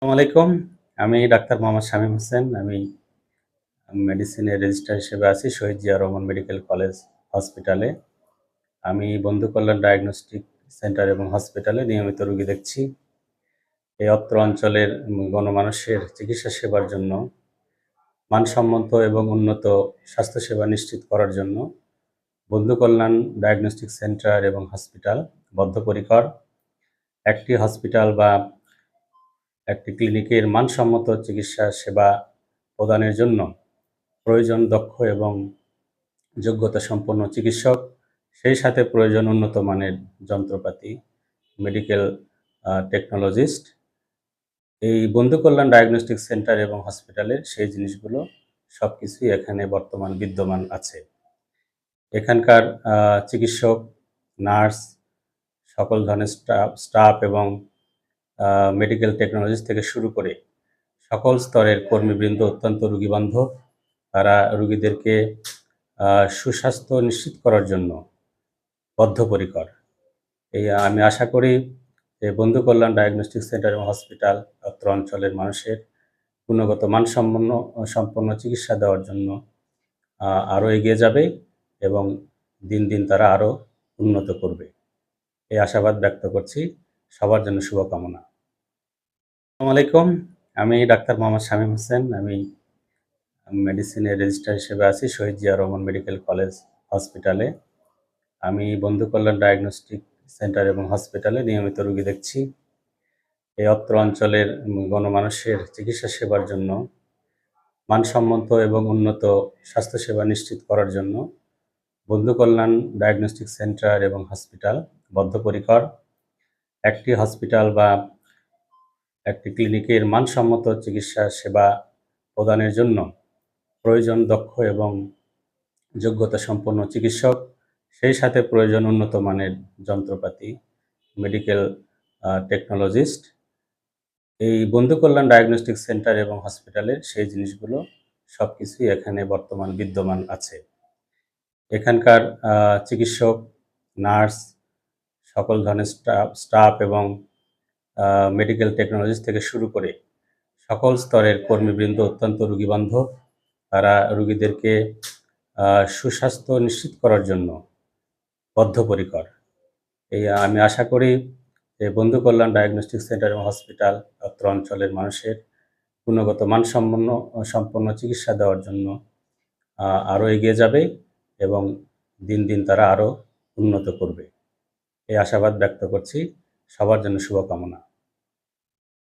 আসসালামু আলাইকুম। আমি ডাক্তার মোহাম্মদ শামীম হোসেন। আমি মেডিসিনের রেজিস্ট্রার হিসেবে আছি শহীদ জিয়া রহমান মেডিকেল কলেজ হসপিটালে। আমি বন্ধু কল্যাণ ডায়াগনস্টিক সেন্টার এবং হসপিটালে নিয়মিত রোগী দেখছি। এই অত্র অঞ্চলের গণমানুষের চিকিৎসা সেবার জন্য মানসম্মত এবং উন্নত স্বাস্থ্যসেবা নিশ্চিত করার জন্য বন্ধু কল্যাণ ডায়াগনস্টিক সেন্টার এবং হসপিটাল বদ্ধপরিকর। একটি হসপিটাল বা একটি ক্লিনিকের মানসম্মত চিকিৎসা সেবা প্রদানের জন্য প্রয়োজন দক্ষ এবং যোগ্যতা সম্পন্ন চিকিৎসক, সেই সাথে প্রয়োজন উন্নত মানের যন্ত্রপাতি, মেডিকেল টেকনোলজিস্ট। এই বন্ধু কল্যাণ ডায়াগনস্টিক সেন্টার এবং হসপিটালের সেই জিনিসগুলো সবকিছুই এখানে বর্তমান বিদ্যমান আছে। এখানকার চিকিৎসক, নার্স, সকল ধরনের স্টাফ এবং মেডিকেল টেকনোলজিস্ট থেকে শুরু করে সকল স্তরের কর্মীবৃন্দ অত্যন্ত রোগীবান্ধব। তারা রোগীদেরকে সুস্বাস্থ্য নিশ্চিত করার জন্য বদ্ধপরিকর। আমি আশা করি যে বন্ধু কল্যাণ ডায়াগনস্টিক সেন্টার এবং হসপিটাল অত্র অঞ্চলের মানুষের গুণগত সম্পন্ন চিকিৎসা দেওয়ার জন্য আরও এগিয়ে যাবে এবং দিন দিন তারা আরও উন্নত করবে। এই আশাবাদ ব্যক্ত করছি। সবার জন্য শুভকামনা। আসসালামু আলাইকুম। আমি ডাক্তার মোহাম্মদ শামীম হোসেন। আমি মেডিসিনের রেজিস্ট্রার হিসেবে আছি শহীদ জিয়া রহমান মেডিকেল কলেজ হসপিটালে। আমি বন্ধু কল্যাণ ডায়াগনস্টিক সেন্টার এবং হসপিটালে নিয়মিত রোগী দেখছি। এই অত্র অঞ্চলের গণমানুষের চিকিৎসা সেবার জন্য মানসম্মত এবং উন্নত স্বাস্থ্যসেবা নিশ্চিত করার জন্য বন্ধু কল্যাণ ডায়াগনস্টিক সেন্টার এবং হসপিটাল বদ্ধপরিকর। একটি হসপিটাল বা একটি ক্লিনিকের মানসম্মত চিকিৎসা সেবা প্রদানের জন্য প্রয়োজন দক্ষ এবং যোগ্যতা সম্পন্ন চিকিৎসক, সেই সাথে প্রয়োজন উন্নত মানের যন্ত্রপাতি, মেডিকেল টেকনোলজিস্ট। এই বন্ধু কল্যাণ ডায়াগনস্টিক সেন্টার এবং হসপিটালের সেই জিনিসগুলো সবকিছুই এখানে বর্তমান বিদ্যমান আছে। এখানকার চিকিৎসক, নার্স, সকল ধরনের স্টাফ এবং মেডিকেল টেকনোলজিস্ট থেকে শুরু করে সকল স্তরের কর্মীবৃন্দ অত্যন্ত রোগীবান্ধব। তারা রোগীদেরকে সুস্বাস্থ্য নিশ্চিত করার জন্য বদ্ধপরিকর। আমি আশা করি যে বন্ধু কল্যাণ ডায়াগনস্টিক সেন্টার এবং হসপিটাল অত্র অঞ্চলের মানুষের গুণগত সম্পন্ন চিকিৎসা দেওয়ার জন্য আরও এগিয়ে যাবে এবং দিন দিন তারা আরও উন্নত করবে। এই আশাবাদ ব্যক্ত করছি। সবার জন্য শুভকামনা।